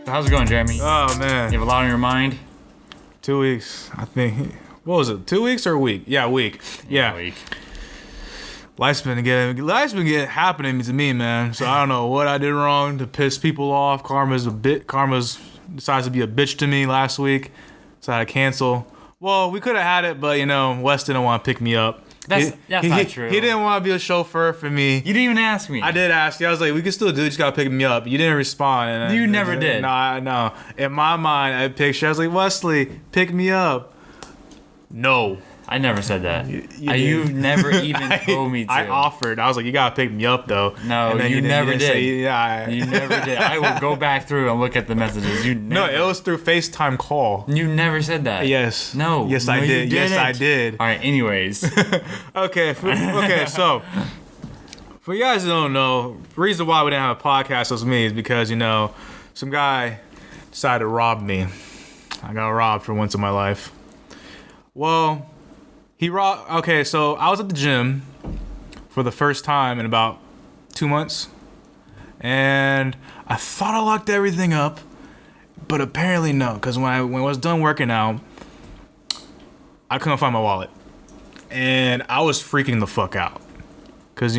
How's it going, Jeremy? Oh, man. You have a lot on your mind? 2 weeks, I think. What was it? 2 weeks or a week? Yeah, a week. Yeah. A week. Life's been happening to me, man. So I don't know what I did wrong to piss people off. Karma's decides to be a bitch to me last week. So I had to cancel. Well, we could have had it, but Wes didn't want to pick me up. That's not true. He didn't want to be a chauffeur for me. You didn't even ask me. I did ask you. I was like, we can still do it. You just got to pick me up. You didn't respond. And you never did. No. In my mind, I picture. I was like, Wesley, pick me up. No. I never said that. You've never even told me to. I offered. I was like, you got to pick me up, though. No, and then you never did. You never did. I will go back through and look at the messages. No, it was through FaceTime call. You never said that. Yes. No. Yes, I did. Yes, I did. All right, anyways. Okay, so for you guys who don't know, the reason why we didn't have a podcast with me is because, some guy decided to rob me. I got robbed for once in my life. Well, okay, so I was at the gym for the first time in about 2 months, and I thought I locked everything up, but apparently no, because when I was done working out, I couldn't find my wallet, and I was freaking the fuck out, because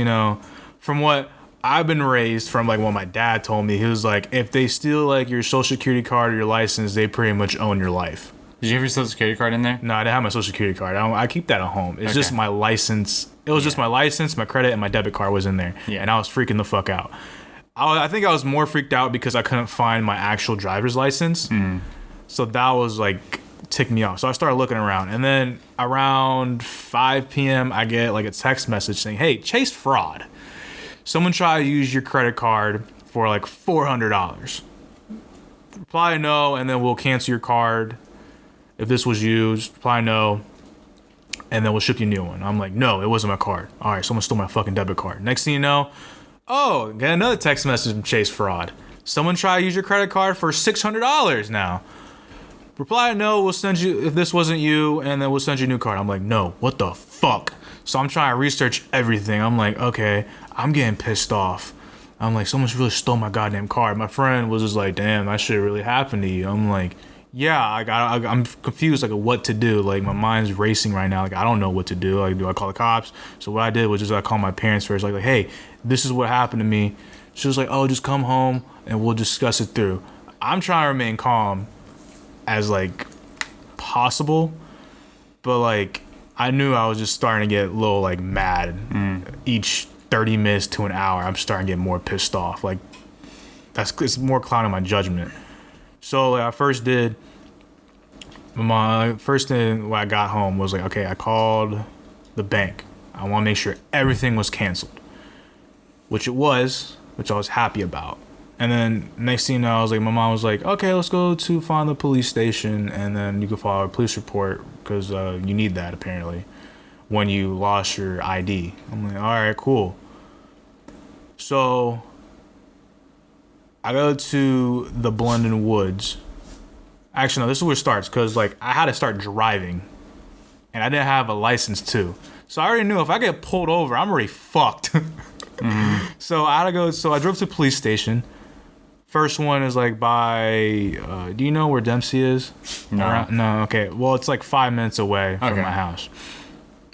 from what I've been raised from, like what my dad told me, he was like, if they steal like your social security card or your license, they pretty much own your life. Did you have your social security card in there? No, I didn't have my social security card. I keep that at home. It's just my license. It was just my license, my credit, and my debit card was in there. Yeah. And I was freaking the fuck out. I think I was more freaked out because I couldn't find my actual driver's license. Mm. So that was like ticked me off. So I started looking around. And then around 5 p.m., I get like a text message saying, hey, Chase fraud. Someone tried to use your credit card for like $400. Reply no, and then we'll cancel your card. If this was you, just reply no, and then we'll ship you a new one. I'm like, no, it wasn't my card. All right, someone stole my fucking debit card. Next thing you know, get another text message from Chase Fraud. Someone tried to use your credit card for $600 now. Reply no, we'll send you, if this wasn't you, and then we'll send you a new card. I'm like, no, what the fuck? So I'm trying to research everything. I'm like, okay, I'm getting pissed off. I'm like, someone's really stole my goddamn card. My friend was just like, damn, that shit really happened to you. I'm like, yeah, I'm confused, like, what to do. Like, my mind's racing right now. Like, I don't know what to do. Like, do I call the cops? So what I did was just I called my parents first. Like, hey, this is what happened to me. She was like, oh, just come home and we'll discuss it through. I'm trying to remain calm as, like, possible. But, like, I knew I was just starting to get a little, like, mad. Each 30 minutes to an hour, I'm starting to get more pissed off. Like, it's more clouding my judgment. So like, first thing when I got home was like, okay, I called the bank. I want to make sure everything was canceled, which I was happy about. And then next thing you know, my mom was like, okay, let's go to find the police station, and then you can file a police report because you need that apparently when you lost your ID. I'm like, all right, cool. So I go to the Blendon Woods. Actually, no, this is where it starts, because like I had to start driving, and I didn't have a license too. So I already knew if I get pulled over, I'm already fucked. So I had to go. So I drove to the police station. First one is like by. Do you know where Dempsey is? No. No. Okay. Well, it's like 5 minutes away from my house.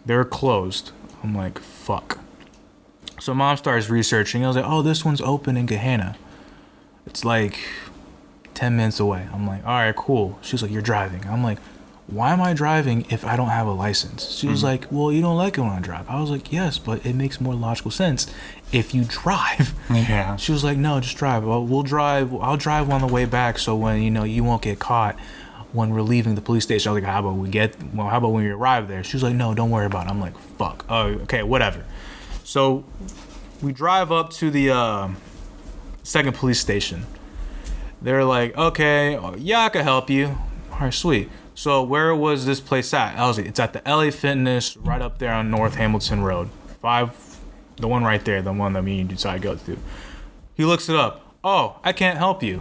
They're closed. I'm like, fuck. So mom starts researching. I was like, oh, this one's open in Gahanna. It's like 10 minutes away. I'm like, all right, cool. She's like, you're driving. I'm like, why am I driving if I don't have a license? She was like, well, you don't like it when I drive. I was like, yes, but it makes more logical sense if you drive. Yeah. She was like, no, just drive. Well, I'll drive on the way back so when, you won't get caught when we're leaving the police station. I was like, how about when we arrive there? She was like, no, don't worry about it. I'm like, fuck. Oh, okay, whatever. So we drive up to the second police station. They're like, okay, yeah, I can help you. All right, sweet. So where was this place at? I was like, it's at the LA Fitness right up there on North Hamilton Road. The one right there, the one that me and you decided to go to. He looks it up. Oh, I can't help you.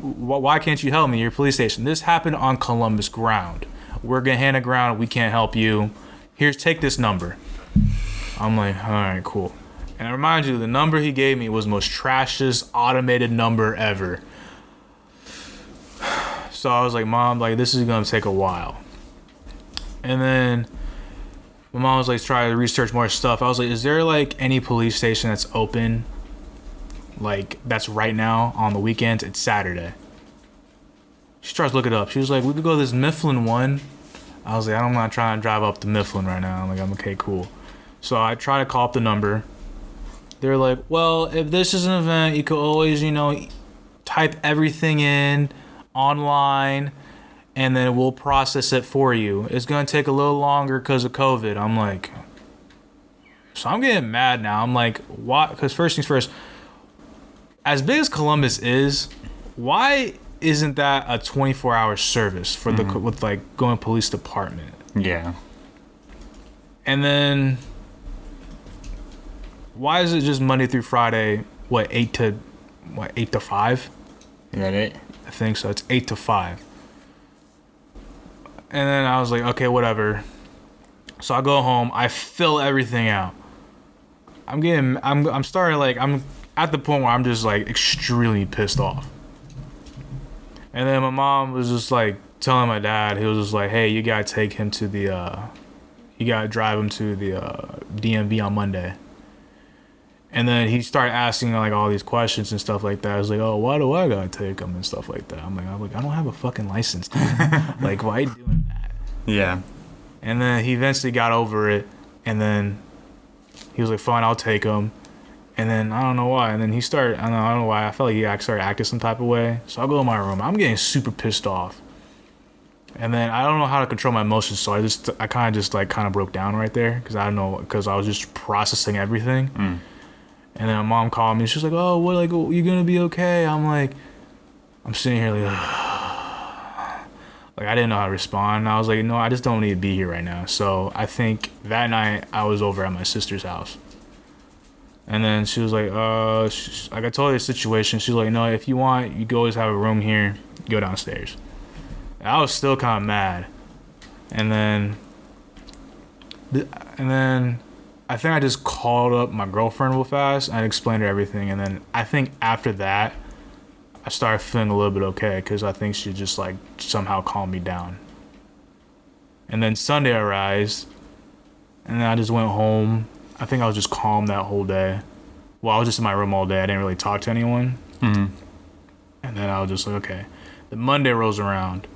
Why can't you help me? Your police station. This happened on Columbus ground. We're Gahanna ground. We can't help you. Take this number. I'm like, all right, cool. And I remind you, the number he gave me was the most trashiest automated number ever. So I was like, Mom, like, this is gonna take a while. And then my mom was like, trying to research more stuff. I was like, is there like any police station that's open, like that's right now on the weekends? It's Saturday. She tries to look it up. She was like, we could go to this Mifflin one. I was like, I'm not trying to drive up to Mifflin right now. I'm like, I'm okay, cool. So I try to call up the number. They're like, well, if this is an event, you could always, type everything in online, and then we'll process it for you. It's going to take a little longer because of COVID. I'm like, so I'm getting mad now. I'm like, why? Because first things first, as big as Columbus is, why isn't that a 24-hour service for with like going police department? Yeah. And then why is it just Monday through Friday? 8 to 5? Is that it? I think so. It's 8 to 5. And then I was like, okay, whatever. So I go home. I fill everything out. I'm starting, like, I'm at the point where I'm just like extremely pissed off. And then my mom was just like telling my dad, he was just like, hey, you gotta take him to the, you gotta drive him to the DMV on Monday. And then he started asking like all these questions and stuff like that. I was like, oh, why do I gotta take him and stuff like that? I'm like, I don't have a fucking license, dude. Like, why are you doing that? Yeah. And then he eventually got over it. And then he was like, fine, I'll take him. And then I don't know why. And then he started, I don't know why. I felt like he started acting some type of way. So I go in my room. I'm getting super pissed off. And then I don't know how to control my emotions. So I kind of broke down right there. Because I don't know, because I was just processing everything. And then my mom called me. She's like, oh, what, like, you gonna be okay? I'm like, I'm sitting here like, like I didn't know how to respond. And I was like, no, I just don't need to be here right now. So I think that night I was over at my sister's house. And then she was like, like I told her the situation. She's like, no, if you want, you can always have a room here. Go downstairs. And I was still kind of mad. And then I think I just called up my girlfriend real fast and I explained her everything. And then I think after that, I started feeling a little bit okay because I think she just like somehow calmed me down. And then Sunday arrived, and then I just went home. I think I was just calm that whole day. Well, I was just in my room all day. I didn't really talk to anyone. And then I was just like, okay. The Monday rolls around.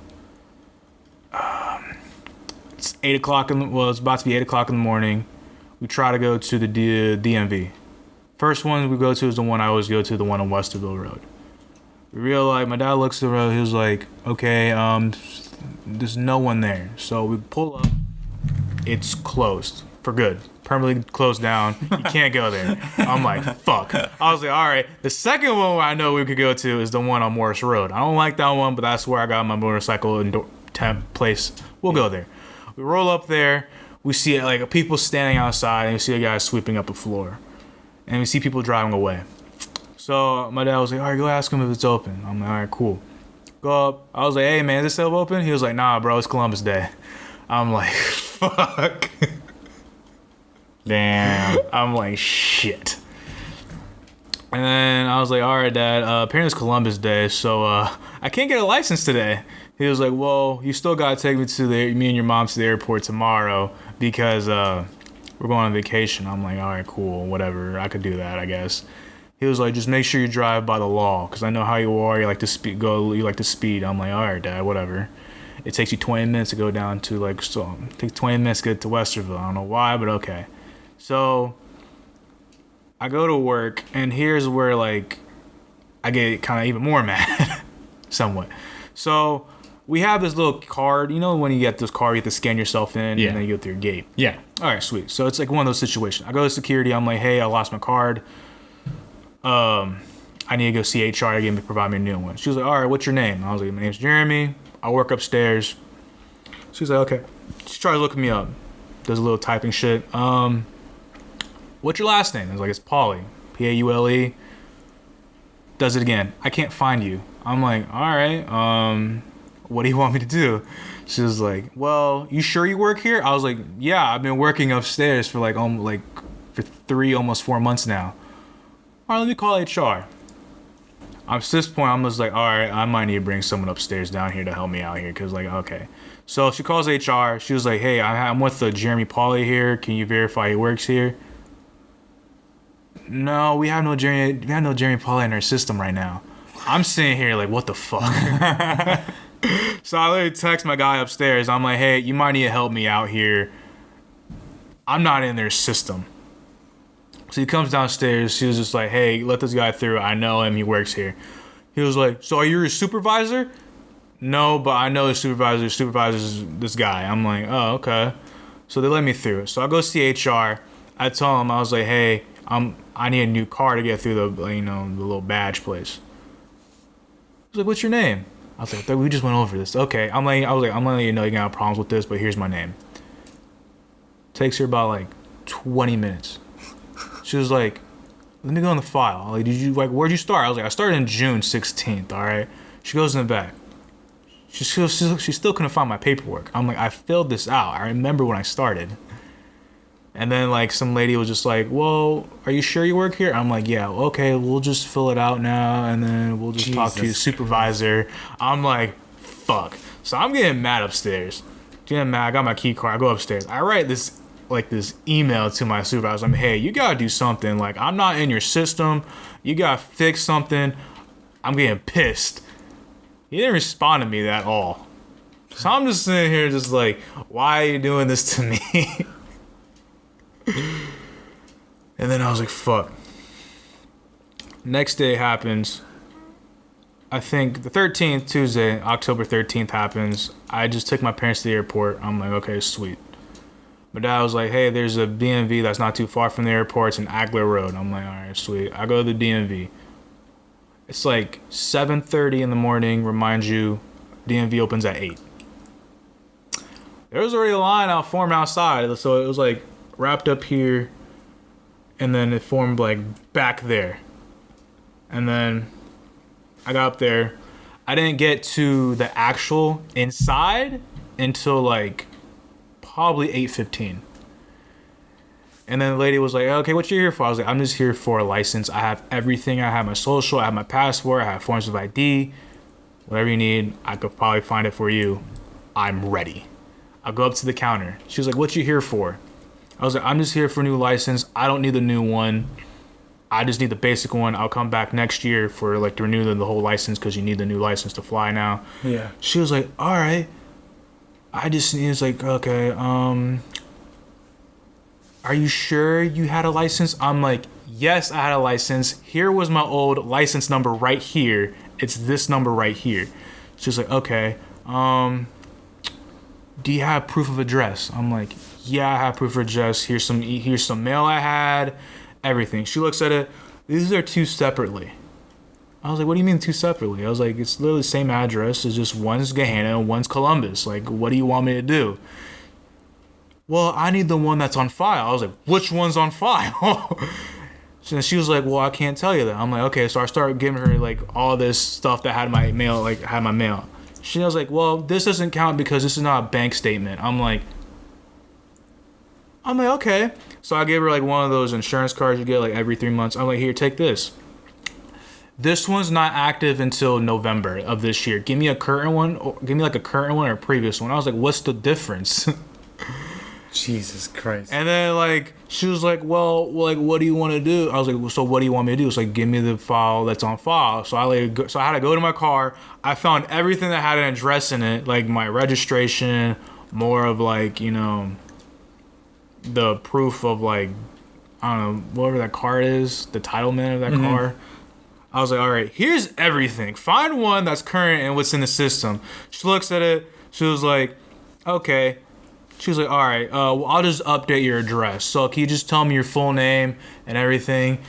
It's 8 o'clock. It's about to be 8 o'clock in the morning. We try to go to the DMV. First one we go to is the one I always go to, the one on Westerville Road. We realize, my dad looks at the road. He was like, okay, there's no one there. So we pull up. It's closed for good. Permanently closed down. You can't go there. I'm like, fuck. I was like, all right. The second one where I know we could go to is the one on Morris Road. I don't like that one, but that's where I got my motorcycle and temp place. We'll go there. We roll up there. We see like people standing outside, and we see a guy sweeping up the floor, and we see people driving away. So my dad was like, all right, go ask him if it's open. I'm like, all right, cool. Go up. I was like, hey man, is it still open? He was like, nah, bro, it's Columbus Day. I'm like, fuck. Damn. I'm like, shit. And then I was like, all right, Dad, apparently it's Columbus Day, so I can't get a license today. He was like, well, you still got to take me and your mom to the airport tomorrow because we're going on vacation. I'm like, all right, cool, whatever. I could do that, I guess. He was like, just make sure you drive by the law because I know how you are. You like to speed. I'm like, all right, Dad, whatever. It takes you 20 minutes to go down to it takes 20 minutes to get to Westerville. I don't know why, but okay. So I go to work, and here's where like I get kind of even more mad, somewhat. So we have this little card. You know when you get this card, you have to scan yourself in, and then you go through your gate. Yeah. All right, sweet. So it's like one of those situations. I go to security. I'm like, hey, I lost my card. I need to go see HR to provide me a new one. She was like, all right, what's your name? I was like, my name's Jeremy. I work upstairs. She's like, okay. She tries to look me up. Does a little typing shit. What's your last name? I was like, it's Pauly. Paule. Does it again. I can't find you. I'm like, all right. What do you want me to do? She was like, well, you sure you work here? I was like, yeah, I've been working upstairs for for 3, almost 4 months now. All right, let me call HR. At this point, I'm just like, all right, I might need to bring someone upstairs down here to help me out here. Because, like, okay. So she calls HR. She was like, hey, I'm with Jeremy Pauly here. Can you verify he works here? No, we have no Jeremy Pauly in our system right now. I'm sitting here like, what the fuck? So I literally text my guy upstairs. I'm like, hey, you might need to help me out here. I'm not in their system. So he comes downstairs. She was just like, hey, let this guy through. I know him. He works here. He was like, so are you your supervisor? No, but I know the supervisor. The supervisor's this guy. I'm like, oh, okay. So they let me through. So I go see HR. I tell him, I was like, hey, I need a new car to get through the little badge place. He was like, what's your name? I was like, we just went over this. Okay. I'm gonna let you know you're gonna have problems with this, but here's my name. Takes her about like 20 minutes. She was like, let me go in the file. Like, where'd you start? I was like, I started in June 16th, all right? She goes in the back. She still couldn't find my paperwork. I'm like, I filled this out. I remember when I started. And then, like, some lady was just like, well, are you sure you work here? I'm like, yeah, okay, we'll just fill it out now, and then we'll just talk to your supervisor. I'm like, fuck. So I'm getting mad upstairs. Getting mad. I got my key card. I go upstairs. I write this email to my supervisor. I'm like, hey, you gotta do something. Like, I'm not in your system. You gotta fix something. I'm getting pissed. He didn't respond to me at all. So I'm just sitting here just like, why are you doing this to me? And then I was like, fuck. Next day happens. I think the 13th, Tuesday, October 13th happens. I just took my parents to the airport. I'm like, okay, sweet. My dad was like, hey, there's a DMV that's not too far from the airport. It's in Agler Road. I'm like, all right, sweet. I go to the DMV. It's like 7:30 in the morning. Remind you, DMV opens at 8. There was already a line out formed outside. So it was like wrapped up here. And then it formed like back there. And then I got up there. I didn't get to the actual inside until like probably 8:15. And then the lady was like, okay, what you here for? I was like, I'm just here for a license. I have everything. I have my social, I have my passport, I have forms of ID. Whatever you need, I could probably find it for you. I'm ready. I'll go up to the counter. She was like, what you here for? I was like, I'm just here for a new license. I don't need the new one. I just need the basic one. I'll come back next year for like to renew the whole license because you need the new license to fly now. Yeah. She was like, all right. It's like, okay, are you sure you had a license? I'm like, yes, I had a license. Here was my old license number right here. It's this number right here. She's like, okay, do you have proof of address? I'm like, yeah, I have proof of address. Here's some mail I had, everything. She looks at it. These are two separately. I was like, what do you mean two separately? I was like, it's literally the same address. It's just one's Gahanna and one's Columbus. Like, what do you want me to do? Well, I need the one that's on file. I was like, which one's on file? So she was like, well, I can't tell you that. I'm like, okay. So I started giving her like all this stuff that had my mail, She was like, well, this doesn't count because this is not a bank statement. I'm like, okay. So I gave her like one of those insurance cards you get like every 3 months. I'm like, here, take this. This one's not active until November of this year. Give me a current one, or give me like a current one or a previous one. I was like, what's the difference? Jesus Christ. And then like she was like, well, like what do you want to do? I was like, well, so what do you want me to do? It's like, give me the file that's on file. So I had to go to my car. I found everything that had an address in it, like my registration, more of like, you know, the proof of like, I don't know, whatever that car is, the titlement of that car. I was like, all right, here's everything. Find one that's current and what's in the system. She looks at it. She was like, okay. She was like, all right, well, I'll just update your address. So can you just tell me your full name and everything?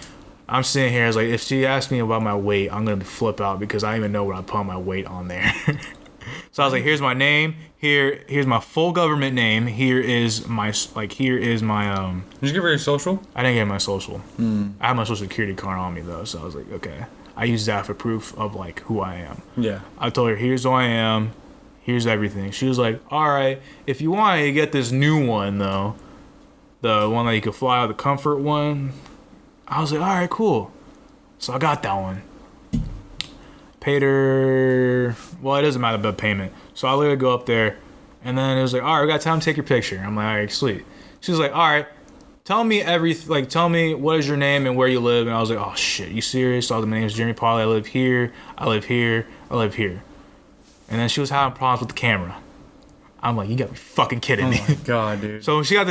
I'm sitting here. I was like, if she asked me about my weight, I'm going to flip out because I don't even know what I put my weight on there. So I was like, here's my name. Here's my full government name. Here's my Did you give her your social? I didn't get my social. I have my social security card on me though, so I was like, okay. I used that for proof of like who I am. Yeah. I told her, here's who I am. Here's everything. She was like, all right, if you want to get this new one though, the one that you could fly out, the comfort one. I was like, all right, cool. So I got that one. Paid her. Well, it doesn't matter about payment. So I literally go up there, and then it was like, all right, we got time to take your picture. I'm like, all right, sweet. She was like, all right, tell me tell me what is your name and where you live. And I was like, oh shit, you serious? So my name is Jeremy Paul. I live here. I live here. I live here. And then she was having problems with the camera. I'm like, you gotta be fucking kidding me. Oh my god, dude. So when she got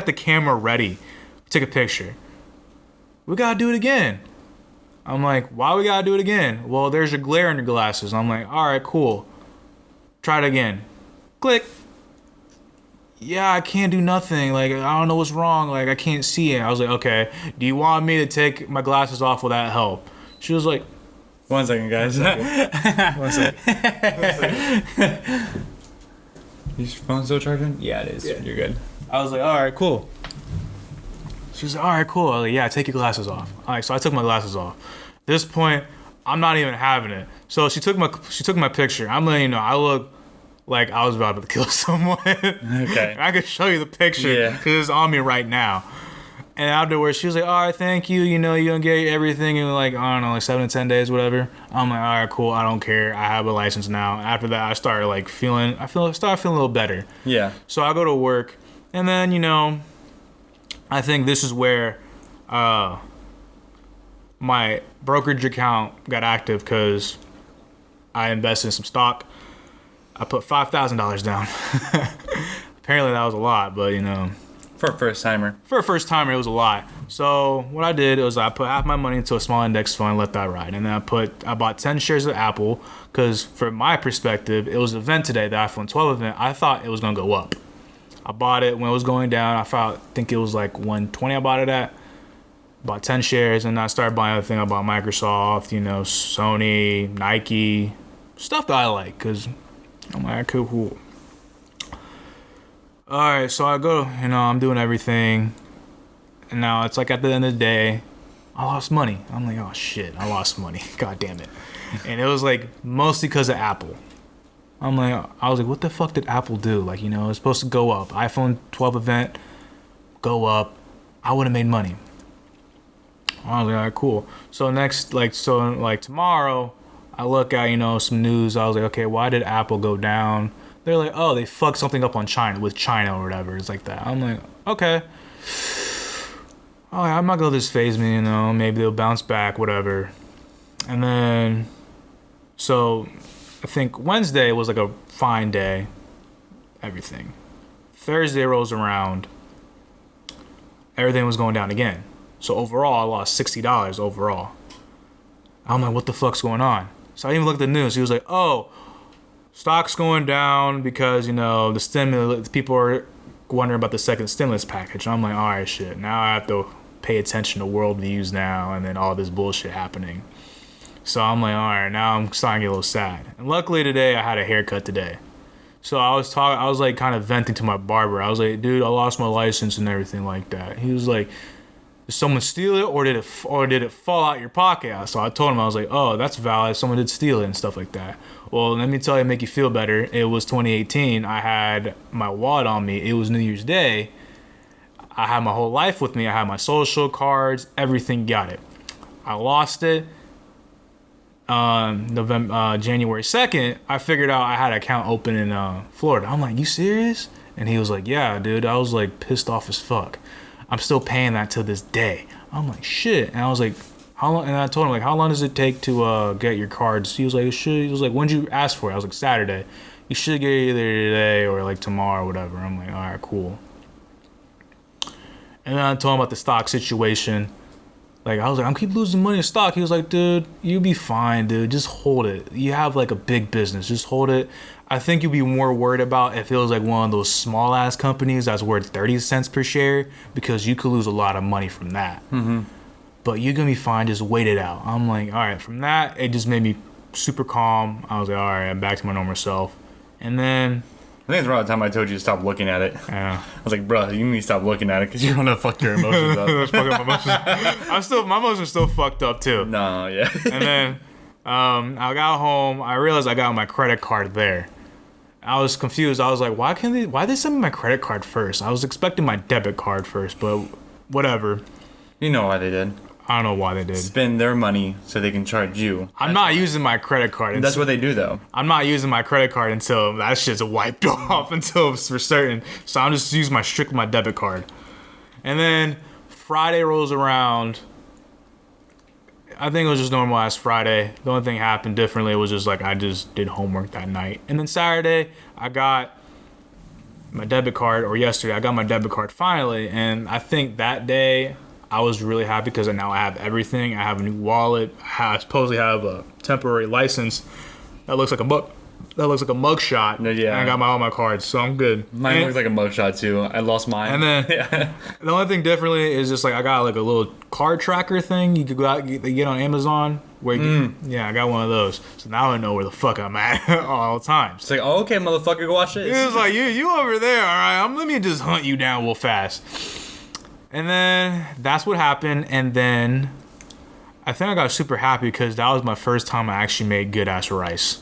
the camera ready, took a picture. We gotta do it again. I'm like, why we gotta do it again? Well, there's a glare in your glasses. I'm like, all right, cool. Try it again. Click. Yeah, I can't do nothing. Like, I don't know what's wrong. Like, I can't see it. I was like, okay, do you want me to take my glasses off? Will that help? She was like, 1 second, guys. 1 second. Is your phone still charging? Yeah, it is. Yeah. You're good. I was like, all right, cool. She was like, all right, cool. I was like, yeah, take your glasses off. All right, so I took my glasses off. At this point, I'm not even having it. So she took my picture. I'm letting you know, I look like I was about to kill someone. Okay. And I could show you the picture because it's on me right now. And afterwards, she was like, all right, thank you. You know, you're going to get everything in like, I don't know, like 7 to 10 days, whatever. I'm like, all right, cool. I don't care. I have a license now. After that, I started like feeling a little better. Yeah. So I go to work. And then, you know, I think this is where my brokerage account got active because I invested in some stock. I put $5,000 down. Apparently that was a lot, but, you know. For a first timer. For a first timer, it was a lot. So what I did was I put half my money into a small index fund, let that ride, and then I bought 10 shares of Apple because from my perspective, it was an event today, the iPhone 12 event. I thought it was gonna go up. I bought it when it was going down. I think it was like 120. I bought it at. Bought 10 shares, and I started buying other things. I bought Microsoft, you know, Sony, Nike, stuff that I like because I'm like, cool. Alright, so I go, you know, I'm doing everything. And now it's like at the end of the day, I lost money. I'm like, oh shit, I lost money. God damn it. And it was like mostly because of Apple. I was like, what the fuck did Apple do? Like, you know, it's supposed to go up. iPhone 12 event, go up. I would have made money. I was like, all right, cool. So tomorrow, I look at, you know, some news. I was like, okay, why did Apple go down? They're like, oh, they fucked something up on China or whatever. It's like that. I'm like, okay. Oh, I'm not gonna let this phase me, you know. Maybe they'll bounce back, whatever. And then, so I think Wednesday was like a fine day. Everything. Thursday rolls around. Everything was going down again. So overall, I lost $60 overall. I'm like, what the fuck's going on? So I even looked at the news. He was like, oh, stock's going down because, you know, the stimulus, people are wondering about the second stimulus package. I'm like, all right, shit. Now I have to pay attention to world views now and then all this bullshit happening. So I'm like, all right, now I'm starting to get a little sad. And luckily today, I had a haircut today. So I was like kind of venting to my barber. I was like, dude, I lost my license and everything like that. He was like, did someone steal it or did it fall out your pocket? So I told him, I was like, oh, that's valid. Someone did steal it and stuff like that. Well, let me tell you, make you feel better. It was 2018. I had my wallet on me. It was New Year's Day. I had my whole life with me. I had my social cards, everything, got it. I lost it. January 2nd, I figured out I had an account open in Florida. I'm like, you serious? And he was like, yeah, dude. I was like pissed off as fuck. I'm still paying that to this day. I'm like, shit. And I was like, how long? And I told him, like, how long does it take to get your cards? He was like, when'd you ask for it? I was like, Saturday. You should get it either today or like tomorrow or whatever. I'm like, all right, cool. And then I told him about the stock situation. Like, I was like, I'm keep losing money in stock. He was like, dude, you'll be fine, dude. Just hold it. You have like a big business. Just hold it. I think you'd be more worried about if it was like one of those small ass companies that's worth 30 cents per share because you could lose a lot of money from that. Mm-hmm. But you're going to be fine. Just wait it out. I'm like, all right. From that, it just made me super calm. I was like, all right, I'm back to my normal self. And then I think it's around the time I told you to stop looking at it. Yeah. I was like, bro, you need to stop looking at it because you're going to fuck your emotions up. My emotions are still fucked up too. No, yeah. And then I got home. I realized I got my credit card there. I was confused. I was like, why they send me my credit card first? I was expecting my debit card first, but whatever. You know why they did. I don't know why they did. spend their money so they can charge you. I'm not using my credit card. That's what they do, though. I'm not using my credit card until that shit's wiped off until it's for certain. So I'm just using strictly my debit card. And then Friday rolls around. I think it was just normal as Friday. The only thing happened differently was just like I just did homework that night. And then Saturday, I got my debit card, or yesterday, I got my debit card finally. And I think that day, I was really happy because now I have everything. I have a new wallet. I supposedly have a temporary license that looks like a mugshot. Yeah. And I got all my cards, so I'm good. Mine looks like a mugshot too. I lost mine. And then the only thing differently is just like I got like a little card tracker thing you could go out you get on Amazon. Where I got one of those. So now I know where the fuck I'm at all times. It's like, oh, okay, motherfucker, go watch this. It was like you over there, all right. Let me just hunt you down real fast. And then that's what happened. And then I think I got super happy because that was my first time I actually made good ass rice.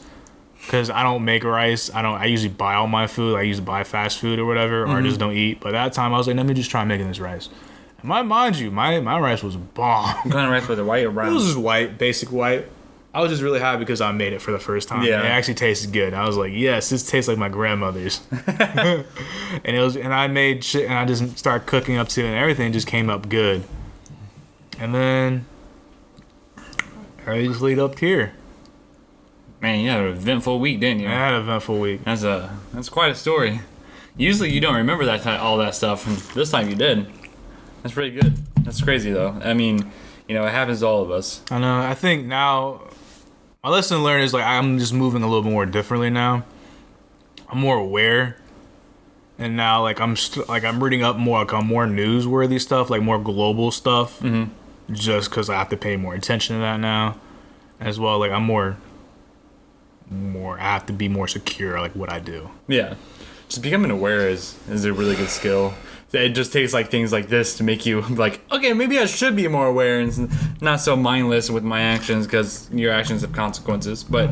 Because I don't make rice. I usually buy all my food. I usually buy fast food or whatever, or just don't eat. But that time I was like, let me just try making this rice. And mind you, my rice was bomb. What kind of rice was it? White or brown? It was just white, basic white. I was just really happy because I made it for the first time. Yeah. And it actually tasted good. I was like, yes, this tastes like my grandmother's. and I made shit, and I just started cooking up to it, and everything just came up good. And then I just lead up here. Man, you had an eventful week, didn't you? I had an eventful week. That's quite a story. Usually you don't remember all that stuff, and this time you did. That's pretty good. That's crazy, though. I mean, it happens to all of us. I know. I think now my lesson learned is like I'm just moving a little more differently now. I'm more aware, and now like I'm reading up more like on more newsworthy stuff, like more global stuff. Just because I have to pay more attention to that now, as well. Like I'm more. I have to be more secure, like what I do. Yeah, just becoming aware is a really good skill. It just takes like things like this to make you like, okay, maybe I should be more aware and not so mindless with my actions, because your actions have consequences. But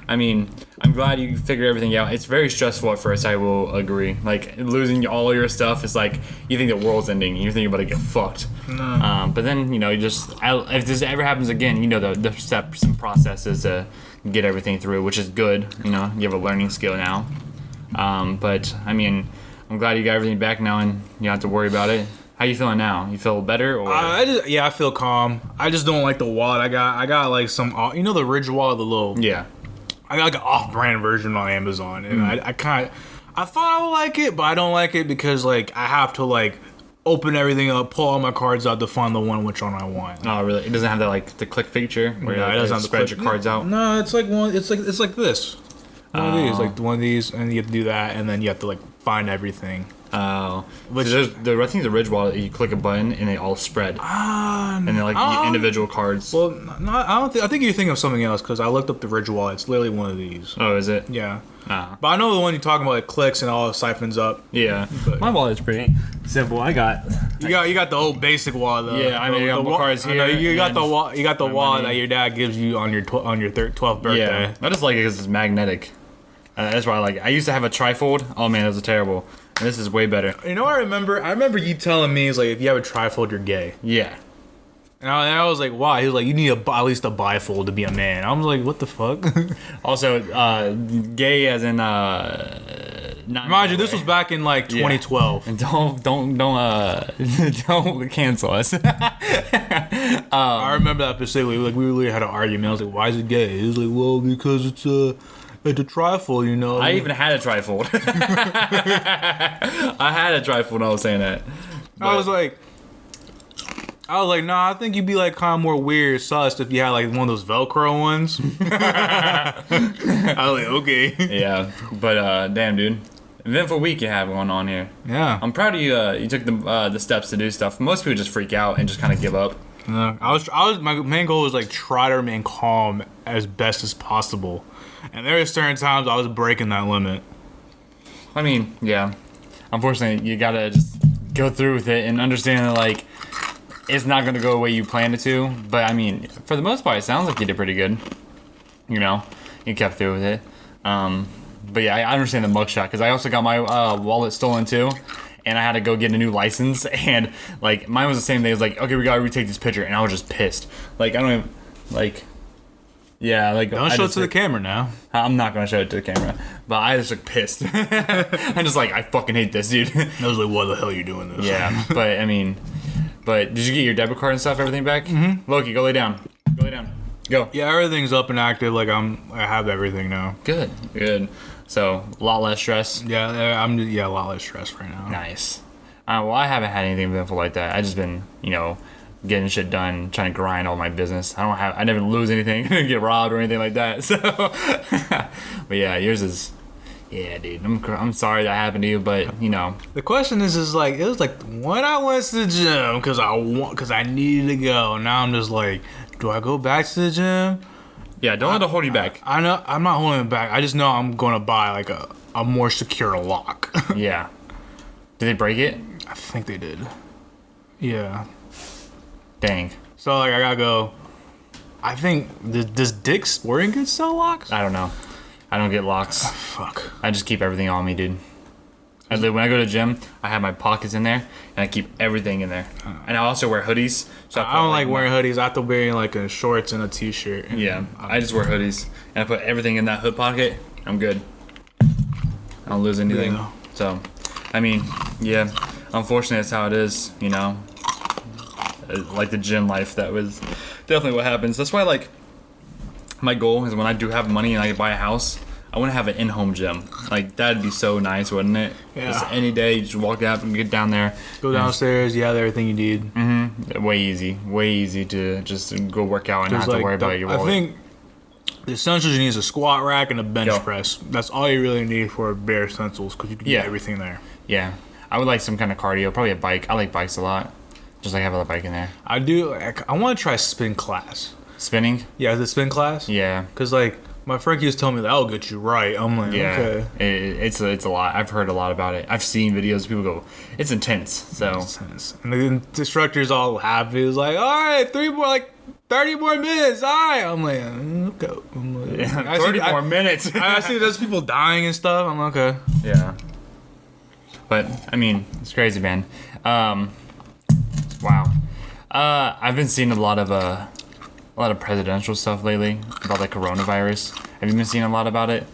I mean, I'm glad you figured everything out. It's very stressful at first, I will agree. Like losing all your stuff is like you think the world's ending, you think you're about to get fucked. But then you just if this ever happens again, the steps and processes to get everything through, which is good. You have a learning skill now. But I mean, I'm glad you got everything back now and you don't have to worry about it. How you feeling now? You feel better? Or? I feel calm. I just don't like the wallet. I got like some, the Ridge wallet, the little. Yeah. I got like an off-brand version on Amazon, and I thought I would like it, but I don't like it because like I have to like open everything up, pull all my cards out to find the which one I want. Oh, really? It doesn't have that like the click feature where it doesn't have spread your cards out. No, it's like one. It's like this. One of these, like one of these, and you have to do that, and then you have to like find everything. Oh, I think the Ridge wallet, you click a button and they all spread, and they're like individual cards. Well, no, I don't think. I think you're thinking of something else because I looked up the Ridge wallet. It's literally one of these. Oh, is it? Yeah. Oh. But I know the one you're talking about. It clicks and all siphons up. Yeah. But my wallet's pretty simple. You got the whole basic wallet though. Yeah, I mean, you got more cards here. You got the wallet that your dad gives you on your 12th birthday. Yeah, I just like it because it's magnetic. That's why I like it. I used to have a trifold. Oh man, that was terrible. And this is way better. I remember you telling me, it's like, if you have a trifold, you're gay. Yeah. And I was like, why? He was like, you need at least a bifold to be a man. I was like, what the fuck? Also, gay as in mind you, this was back in like 2012. And don't cancel us. I remember that specifically. Like we really had an argument. I was like, why is it gay? He was like, well, because it's a trifold, I even had a trifold. I had a trifold when I was saying that. But I was like, nah, I think you'd be like kind of more weird, sus if you had like one of those Velcro ones. I was like, okay. Yeah, but damn, dude. Eventful week you have going on here. Yeah. I'm proud of you. You took the steps to do stuff. Most people just freak out and just kind of give up. No, my main goal was like try to remain calm as best as possible. And there were certain times I was breaking that limit. I mean, yeah. Unfortunately, you gotta just go through with it and understand that, like, it's not gonna go the way you planned it to. But I mean, for the most part, it sounds like you did pretty good. You kept through with it. But yeah, I understand the mugshot because I also got my wallet stolen too. and I had to go get a new license, and like mine was the same thing. It was like, okay, we gotta retake this picture, and I was just pissed. Like I don't even like. Yeah, like don't show it to the camera now. I'm not gonna show it to the camera, but I just look pissed. I'm just like, I fucking hate this, dude. I was like, what the hell are you doing this? Yeah, but I mean, did you get your debit card and stuff, everything back? Mm-hmm. Loki, go lay down. Go lay down. Go. Yeah, everything's up and active. Like I have everything now. Good. So a lot less stress. Yeah, a lot less stress right now. Nice. Well, I haven't had anything eventful like that. I just been, getting shit done, trying to grind all my business. I never lose anything, get robbed or anything like that. So, but yeah, yours is, yeah, dude. I'm sorry that happened to you, but The question is like, it was like when I went to the gym because I needed to go. Now I'm just like, do I go back to the gym? Yeah, don't let it hold you back. I know I'm not holding it back. I just know I'm going to buy like a more secure lock. Yeah. Did they break it? I think they did. Yeah. Dang. So like I gotta go. I think does Dick's Sporting Goods sell locks? I don't know. I don't get locks. Fuck. I just keep everything on me, dude. When I go to the gym, I have my pockets in there, and I keep everything in there. And I also wear hoodies. So I don't like wearing hoodies. I have to wear like a shorts and a t-shirt. Yeah, I just wear hoodies, and I put everything in that hood pocket. I'm good. I don't lose anything. Yeah. So, I mean, yeah. Unfortunately, that's how it is. Like the gym life, that was definitely what happens. That's why, like, my goal is when I do have money and I buy a house, I want to have an in-home gym. Like, that'd be so nice, wouldn't it? Yeah. Just any day, you just walk out and get down there. Go downstairs, you have everything you need. Mm-hmm. Way easy to just go work out and not have to worry about your wallet. I think the essentials you need is a squat rack and a bench press. That's all you really need for bare essentials because you can do everything there. Yeah. I would like some kind of cardio, probably a bike. I like bikes a lot. Just like have a bike in there. I do. I want to try spin class. Spinning? Yeah, the spin class? Yeah. Because, like, my friend keeps telling me that'll get you right. I'm like, okay. It's a lot. I've heard a lot about it. I've seen videos. People go, it's intense. So. It's intense. And the instructor's all happy. It's like, all right, 30 more minutes. All right. I'm like, okay. I'm like, 30 more minutes. I see there's people dying and stuff. I'm like, okay. Yeah. But, I mean, it's crazy, man. Wow. I've been seeing a lot of presidential stuff lately about the coronavirus. Have you been seeing a lot about it?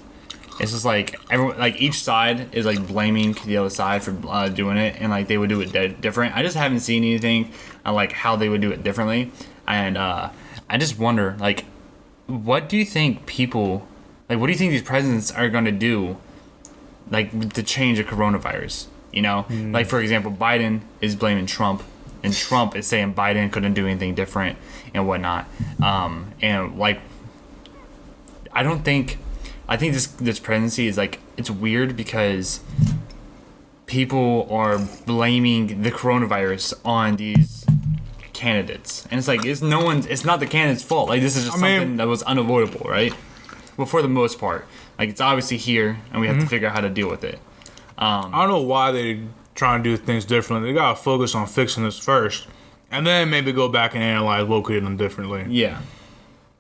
It's just like everyone, like each side is like blaming the other side for doing it, and like they would do it different. I just haven't seen anything on like how they would do it differently, and I just wonder, like, what do you think what do you think these presidents are going to do, like, to change the coronavirus? Like, for example, Biden is blaming Trump. And Trump is saying Biden couldn't do anything different and whatnot. And like, I think this presidency is like, it's weird because people are blaming the coronavirus on these candidates, and it's like it's not the candidate's fault. Like, this is just something that was unavoidable, right? Well, for the most part, like, it's obviously here, and we have to figure out how to deal with it. I don't know why they trying to do things differently. They gotta focus on fixing this first, and then maybe go back and analyze what could have done differently. Yeah,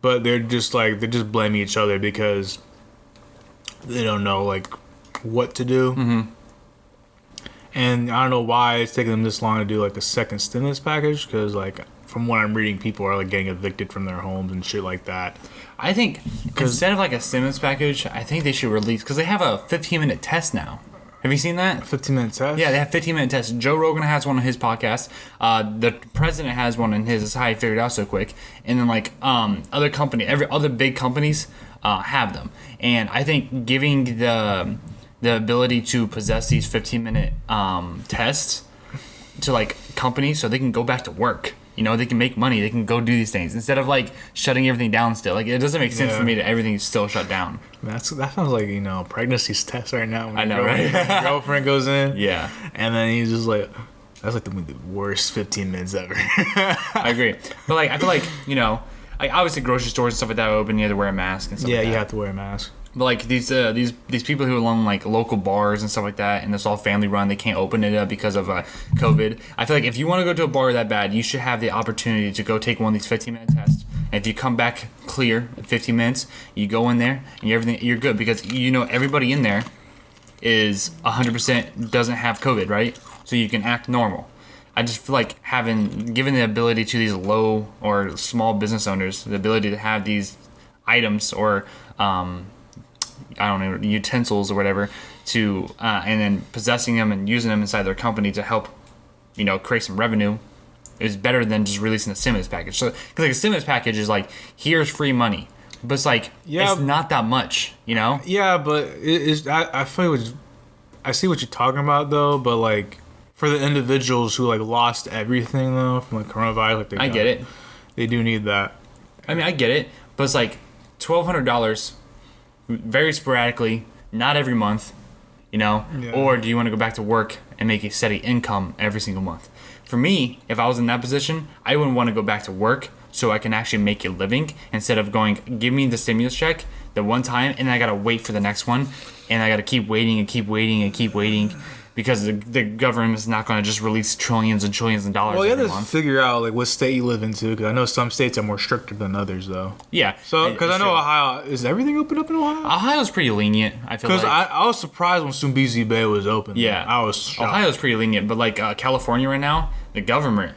but they're just blaming each other because they don't know like what to do. Mm-hmm. And I don't know why it's taking them this long to do like a second stimulus package, because like from what I'm reading, people are like getting evicted from their homes and shit like that. I think instead of like a stimulus package, I think they should release, because they have a 15-minute test now. Have you seen that? 15-minute test? Yeah, they have 15-minute tests. Joe Rogan has one on his podcast. The president has one on his. That's how he figured it out so quick. And then like other big companies have them. And I think giving the ability to possess these 15-minute tests to like companies so they can go back to work. They can make money. They can go do these things instead of like shutting everything down still. Like, it doesn't make sense for me that everything's still shut down. That sounds like, pregnancy's test right now. I know, right? Your girlfriend goes in. Yeah. And then he's just like, that's like the worst 15 minutes ever. I agree. But like, I feel like, like obviously grocery stores and stuff like that are open. You have to wear a mask and stuff like that. Yeah, you have to wear a mask. But like these people who own like local bars and stuff like that, and it's all family run, they can't open it up because of COVID. I feel like if you want to go to a bar that bad, you should have the opportunity to go take one of these 15-minute tests. And if you come back clear in 15 minutes, you go in there and you're good, because everybody in there is 100% doesn't have COVID, right? so you can act normal. I just feel like giving the ability to these low or small business owners the ability to have these items or I don't know, utensils or whatever to and then possessing them and using them inside their company to help, create some revenue is better than just releasing a stimulus package. So, because like a stimulus package is like, here's free money, but it's like it's not that much, Yeah, but I feel I see what you're talking about though, but like. For the individuals who like lost everything though from like coronavirus, like I get it. They do need that. I mean, I get it, but it's like $1,200, very sporadically, not every month, Yeah. Or do you want to go back to work and make a steady income every single month? For me, if I was in that position, I wouldn't want to go back to work so I can actually make a living instead of going, give me the stimulus check the one time, and then I gotta wait for the next one, and I gotta keep waiting and keep waiting and keep waiting. Because the government is not going to just release trillions and trillions of dollars. Well, you every have to month. figure out like what state you live into, because I know some states are more stricter than others, though. Yeah. So, because I know Ohio, is everything open up in Ohio? Ohio's pretty lenient. I feel like. Because I was surprised when Sumbisi Bay was open. Yeah, I was shocked. Ohio's pretty lenient, but like California right now, the governor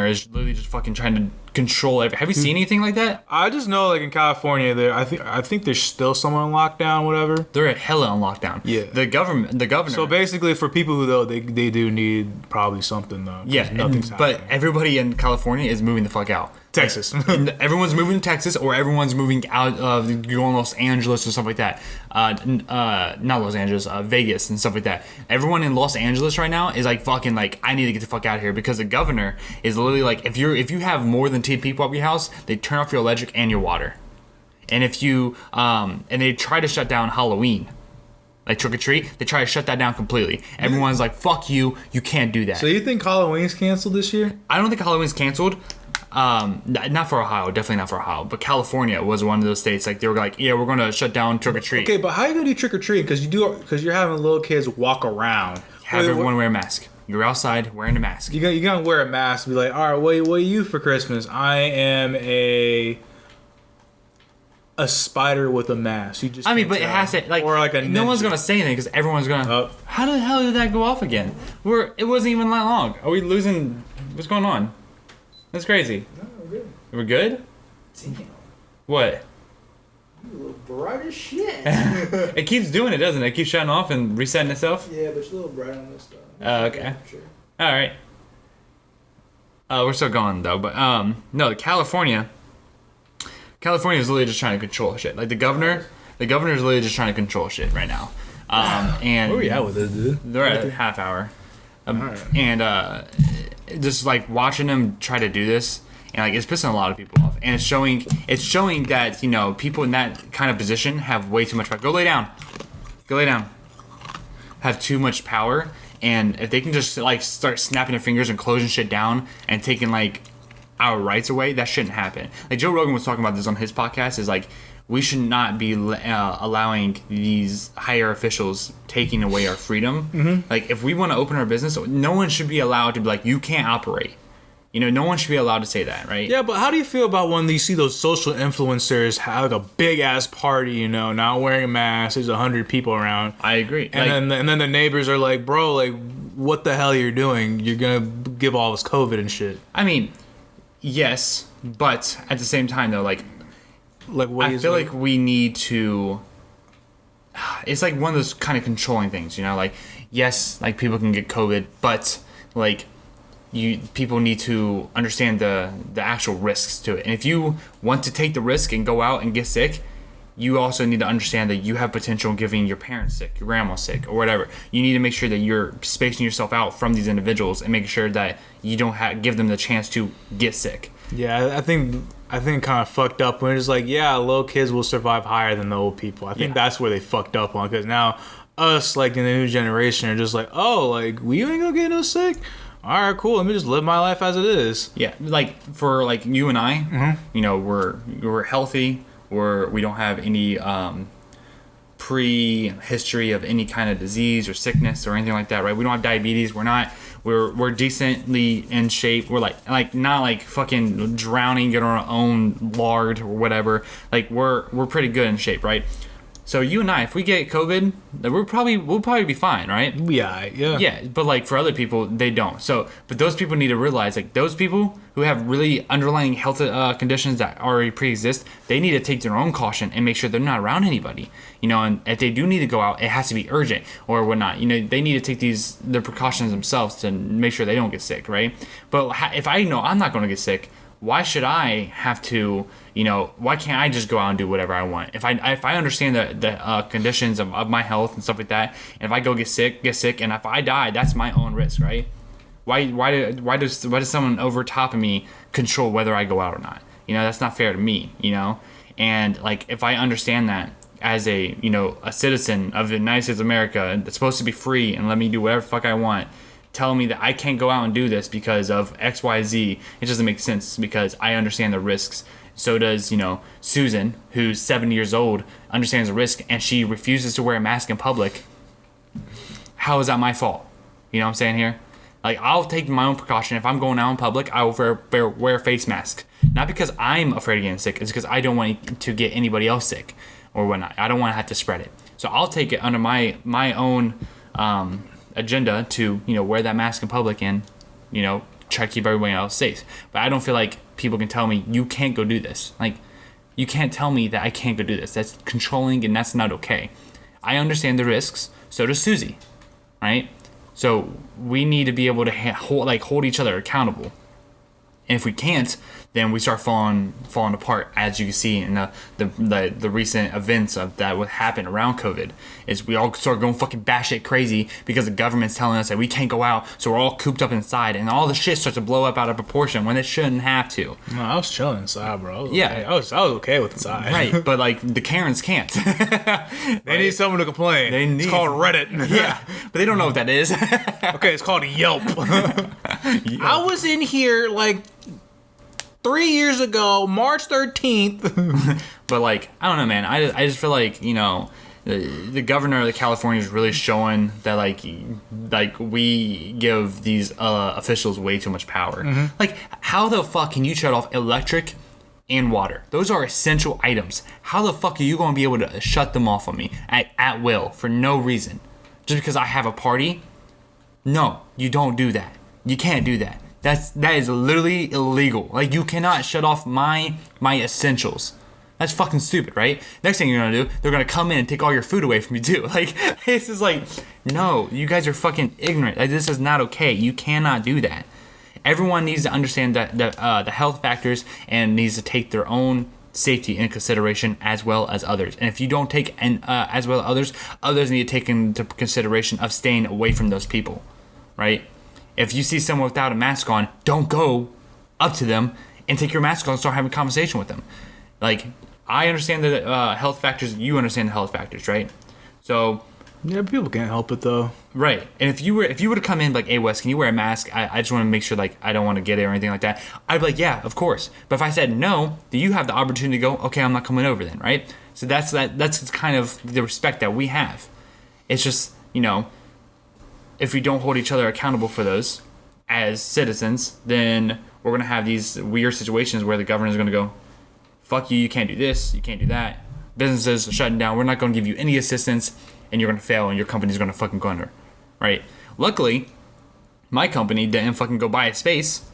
is literally just fucking trying to control everything. Have you seen anything like that? I just know, like in California, I think there's still someone on lockdown, whatever. They're hella on lockdown. Yeah. The governor. So basically, for people who though they do need probably something though. Yeah, nothing's but everybody in California is moving the fuck out. Texas. Everyone's moving to Texas, or everyone's moving out of going Los Angeles or stuff like that. Not Los Angeles, Vegas and stuff like that. Everyone in Los Angeles right now is like fucking like, I need to get the fuck out of here, because the governor is literally like, if you have more than 10 people at your house, they turn off your electric and your water. And if you and they try to shut down Halloween. Like trick or treat, they try to shut that down completely. Everyone's like, fuck you can't do that. So you think Halloween's canceled this year? I don't think Halloween's canceled. Not for Ohio, definitely not for Ohio. But California was one of those states. Like they were like, yeah, we're going to shut down trick or treat. Okay, but how are you gonna do trick or treat? Because you're having little kids walk around. Have everyone wear a mask. You're outside wearing a mask. You're gonna wear a mask. And be like, all right, what are you for Christmas? I am a spider with a mask. You just. I mean, but it has to like. Or like a. No one's gonna say anything because everyone's gonna. How the hell did that go off again? It wasn't even that long. Are we losing? What's going on? That's crazy. No, we're good. We're good? Damn. What? You look bright as shit. It keeps doing it, doesn't it? It keeps shutting off and resetting itself? Yeah, but you're a little bright on this stuff. Okay. Sure. Alright. We're still going though, but no, California is literally just trying to control shit. Like the governor is literally just trying to control shit right now. And where are we at with this, dude? They're at a half hour. Right. And just like watching them try to do this, and like it's pissing a lot of people off, and it's showing that people in that kind of position have way too much power. Go lay down, have too much power, and if they can just like start snapping their fingers and closing shit down and taking like our rights away, that shouldn't happen. Like Joe Rogan was talking about this on his podcast, is like we should not be allowing these higher officials taking away our freedom. Mm-hmm. Like, if we want to open our business, no one should be allowed to be like, you can't operate. No one should be allowed to say that, right? Yeah, but how do you feel about when you see those social influencers have like a big ass party, not wearing a mask, there's 100 people around. I agree. And then the neighbors are like, bro, like, what the hell you're doing? You're gonna give all us COVID and shit. I mean, yes, but at the same time though, like I feel like we need to. It's like one of those kind of controlling things, like yes, like people can get COVID, but like people need to understand the actual risks to it. And if you want to take the risk and go out and get sick, you also need to understand that you have potential in giving your parents sick, your grandma sick, or whatever. You need to make sure that you're spacing yourself out from these individuals and making sure that you don't give them the chance to get sick. Yeah, I think kind of fucked up when it's like, yeah, little kids will survive higher than the old people. I think that's where they fucked up on, because now us, like in the new generation, are just like, oh, like we ain't gonna get no sick. All right, cool. Let me just live my life as it is. Yeah, like for like you and I, we're healthy. We don't have any pre-history of any kind of disease or sickness or anything like that, right? We don't have diabetes. We're decently in shape. We're like not like fucking drowning in our own lard or whatever. Like we're pretty good in shape, right? So you and I, if we get COVID, we'll probably be fine, right? Yeah. Yeah, but like for other people, they don't. So, but those people need to realize, like those people who have really underlying health conditions that already pre-exist, they need to take their own caution and make sure they're not around anybody. You know, and if they do need to go out, it has to be urgent or whatnot. You know, they need to take their precautions themselves to make sure they don't get sick, right? But if I know I'm not going to get sick, why should I have to, you know, why can't I just go out and do whatever I want? If I understand the conditions of my health and stuff like that, and if I go get sick, and if I die, that's my own risk, right? Why does someone over top of me control whether I go out or not? You know, that's not fair to me, you know? And like, if I understand that as a, you know, a citizen of the United States of America that's supposed to be free and let me do whatever the fuck I want, telling me that I can't go out and do this because of XYZ, it doesn't make sense because I understand the risks. So does, you know, Susan, who's 7 years old, understands the risk and she refuses to wear a mask in public. How is that my fault? You know what I'm saying here? Like, I'll take my own precaution. If I'm going out in public, I will wear a face mask. Not because I'm afraid of getting sick, it's because I don't want to get anybody else sick or whatnot. I don't want to have to spread it. So I'll take it under my own agenda to, you know, wear that mask in public and, you know, try to keep everybody else safe. But I don't feel like people can tell me you can't go do this. Like, you can't tell me that I can't go do this. That's controlling and that's not okay. I understand the risks. So does Susie, right? So we need to be able to hold each other accountable. And if we can't, then we start falling apart, as you can see in the recent events of that what happened around COVID. Is we all start going fucking batshit crazy because the government's telling us that we can't go out, so we're all cooped up inside, and all the shit starts to blow up out of proportion when it shouldn't have to. No, I was chilling inside, bro. Okay. I was okay with inside. Right, but like the Karens can't. They need someone to complain. It's called Reddit. Yeah, but they don't know what that is. Okay, it's called Yelp. I was in here like 3 years ago, March 13th. But like, I don't know, man. I just feel like, you know, the governor of California is really showing that like we give these officials way too much power. Mm-hmm. Like, how the fuck can you shut off electric and water? Those are essential items. How the fuck are you going to be able to shut them off on me at will for no reason? Just because I have a party? No, you don't do that. You can't do that. That is literally illegal. Like, you cannot shut off my essentials. That's fucking stupid, right? Next thing you're gonna do, they're gonna come in and take all your food away from you too. Like, this is like, no, you guys are fucking ignorant. Like, this is not okay. You cannot do that. Everyone needs to understand that the health factors and needs to take their own safety into consideration as well as others. And if you don't take as well as others need to take into consideration of staying away from those people, right? If you see someone without a mask on, don't go up to them and take your mask off and start having a conversation with them. Like, I understand the health factors. You understand the health factors, right? So, yeah, people can't help it though. Right. And if you were to come in like, hey Wes, can you wear a mask? I just want to make sure like I don't want to get it or anything like that. I'd be like, yeah, of course. But if I said no, then you have the opportunity to go, okay, I'm not coming over then, right? So that's kind of the respect that we have. It's just, you know, if we don't hold each other accountable for those as citizens, then we're going to have these weird situations where the government is going to go, fuck you, you can't do this, you can't do that. Businesses are shutting down, we're not going to give you any assistance, and you're going to fail, and your company's going to fucking go under, right? Luckily, my company didn't fucking go buy a space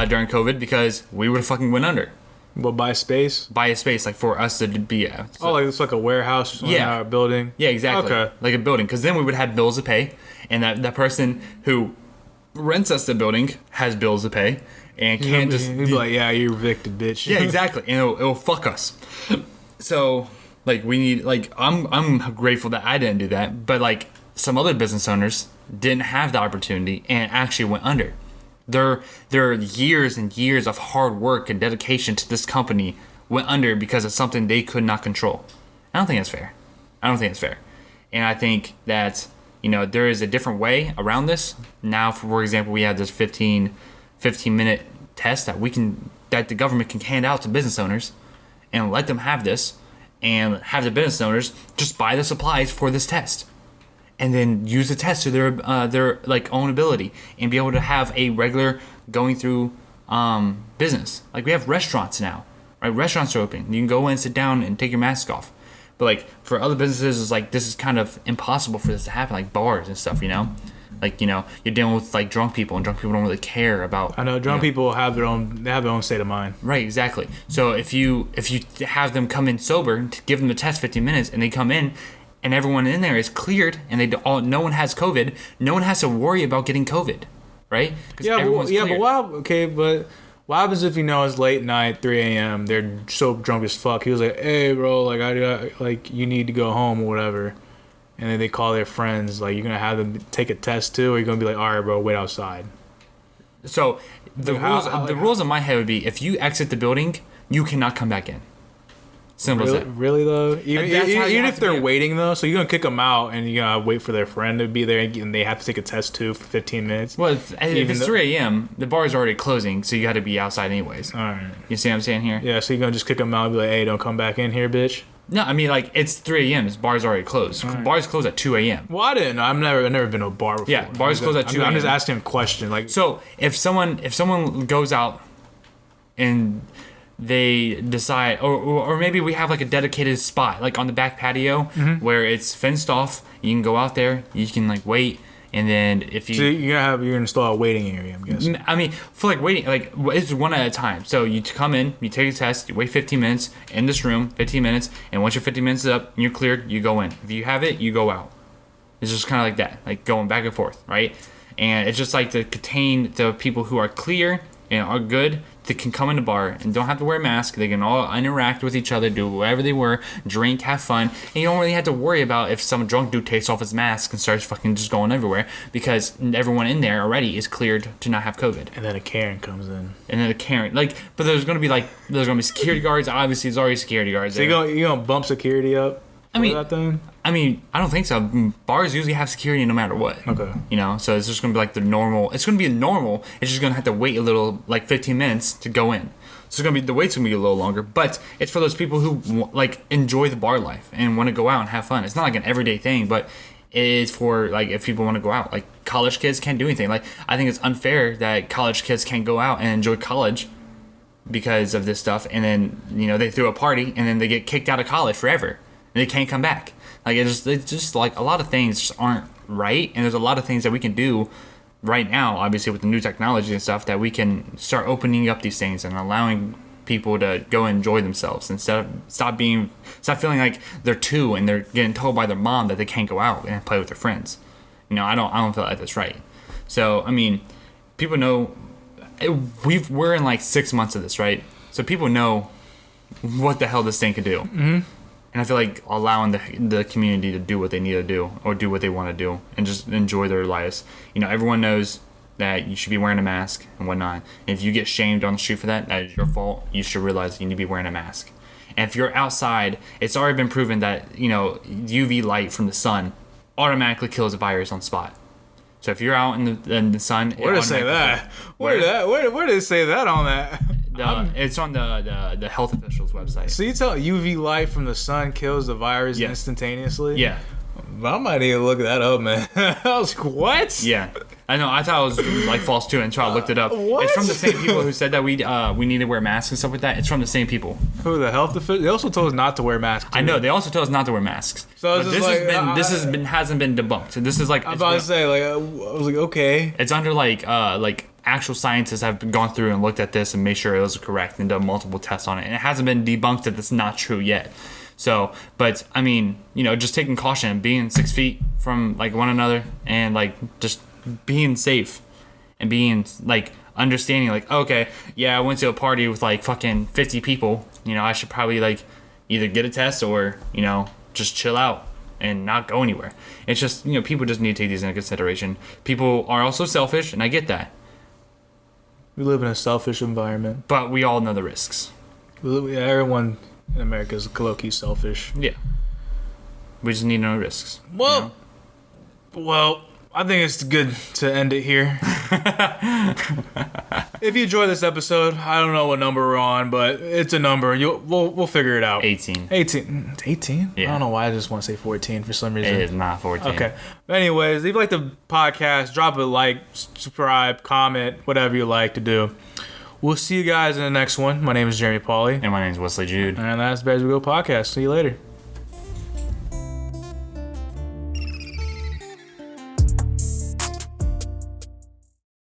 during COVID because we would have fucking went under. Well, buy space? Buy a space, like, for us to be at. So, like, it's like a warehouse or something, a building? Yeah, exactly. Okay. Like a building, because then we would have bills to pay, and that person who rents us the building has bills to pay, and can't just... He'd be like, yeah, you're evicted, bitch. Yeah, exactly. And it'll fuck us. So, like, we need... Like, I'm grateful that I didn't do that, but, like, some other business owners didn't have the opportunity and actually went under. Their years and years of hard work and dedication to this company went under because of something they could not control. I don't think that's fair. And I think that, you know, there is a different way around this. Now, for example, we have this 15-minute test that the government can hand out to business owners and let them have this, and have the business owners just buy the supplies for this test, and then use the test to their like own ability and be able to have a regular going through business. Like, we have restaurants now, right? Restaurants are open. You can go in, sit down, and take your mask off. But like for other businesses, it's like this is kind of impossible for this to happen, like bars and stuff, you know. Like, you know, you're dealing with like drunk people, and drunk people don't really care about. I know drunk people have their own state of mind. Right, exactly. So if you have them come in sober, to give them the test 15 minutes, and they come in, and everyone in there is cleared, and no one has COVID, no one has to worry about getting COVID, right? Yeah, but what happens if it's late night, 3 a.m. They're so drunk as fuck. He was like, "Hey, bro, like you need to go home or whatever." And then they call their friends, like, you're going to have them take a test too, or you're going to be like, all right, bro, wait outside. So the rules in my head would be, if you exit the building, you cannot come back in. Simple as that. Really, though? Even if they're waiting, though, so you're going to kick them out, and you're going to wait for their friend to be there, and they have to take a test too for 15 minutes? Well, if it's 3 a.m., the bar's already closing, so you got to be outside anyways. All right. You see what I'm saying here? Yeah, so you're going to just kick them out and be like, hey, don't come back in here, bitch? No, I mean, like, it's 3 a.m. This bar's already closed. Right. Bars close at 2 a.m. Well, I didn't know. I've never been to a bar before. Yeah, bars close at 2 a.m. I'm just asking a question. Like, so if someone goes out and they decide, or maybe we have like a dedicated spot, like on the back patio, where it's fenced off. You can go out there. You can like wait. And then if you... So you're going to install a waiting area, I'm guessing. I mean, for like waiting, like it's one at a time. So you come in, you take a test, you wait 15 minutes in this room, 15 minutes. And once your 15 minutes is up and you're cleared, you go in. If you have it, you go out. It's just kind of like that, like going back and forth, right? And it's just like to contain the people who are clear and are good, that can come in the bar and don't have to wear a mask. They can all interact with each other, do whatever they were, drink, have fun. And you don't really have to worry about if some drunk dude takes off his mask and starts fucking just going everywhere, because everyone in there already is cleared to not have COVID. And then a Karen comes in. But there's gonna be security guards. Obviously, there's already security guards. So you're gonna bump security up? That thing? I mean, I don't think so. Bars usually have security no matter what. Okay. You know, so it's just going to be like the normal. It's going to be normal. It's just going to have to wait a little, like 15 minutes to go in. So the wait's going to be a little longer. But it's for those people who, like, enjoy the bar life and want to go out and have fun. It's not like an everyday thing, but it's for, like, if people want to go out. Like, college kids can't do anything. Like, I think it's unfair that college kids can't go out and enjoy college because of this stuff. And then, they throw a party and then they get kicked out of college forever. And they can't come back. Like, it's just like a lot of things just aren't right, and there's a lot of things that we can do right now, obviously with the new technology and stuff, that we can start opening up these things and allowing people to go enjoy themselves instead of stop feeling like they're two and they're getting told by their mom that they can't go out and play with their friends. I don't feel like that's right. So I mean, people know we're in like 6 months of this, right? So people know what the hell this thing could do. Mm-hmm. And I feel like allowing the community to do what they need to do or do what they want to do and just enjoy their lives. Everyone knows that you should be wearing a mask and whatnot. And if you get shamed on the street for that, that is your fault. You should realize you need to be wearing a mask. And if you're outside, it's already been proven that, UV light from the sun automatically kills a virus on spot. So if you're out in the sun... Where did it say that? Where did it say that on that? It's on the health officials website. So you tell UV light from the sun kills the virus instantaneously? Yeah. I might need to look that up, man. I was like, what? Yeah. I know. I thought it was like false too until I looked it up. What? It's from the same people who said that we need to wear masks and stuff like that. It's from the same people. Who, the health officials? They also told us not to wear masks. I know. They also told us not to wear masks. So this hasn't been debunked. This is like... I'm about to say, like, I was like, okay. It's under like actual scientists have gone through and looked at this and made sure it was correct and done multiple tests on it. And it hasn't been debunked that it's not true yet. So, but I mean, just taking caution, being 6 feet from like one another and like just being safe and being like understanding like, okay, yeah, I went to a party with like fucking 50 people. I should probably like either get a test or, just chill out and not go anywhere. It's just, people just need to take these into consideration. People are also selfish, and I get that. We live in a selfish environment. But we all know the risks. Everyone in America is low-key selfish. Yeah. We just need to know risks. Well, I think it's good to end it here. If you enjoyed this episode, I don't know what number we're on, but it's a number. We'll figure it out. 18. 18? 18? Yeah. I don't know why I just want to say 14 for some reason. It is not 14. Okay. But anyways, if you like the podcast, drop a like, subscribe, comment, whatever you like to do. We'll see you guys in the next one. My name is Jeremy Pauly. And my name is Wesley Jude. And that's Bears We Go Podcast. See you later.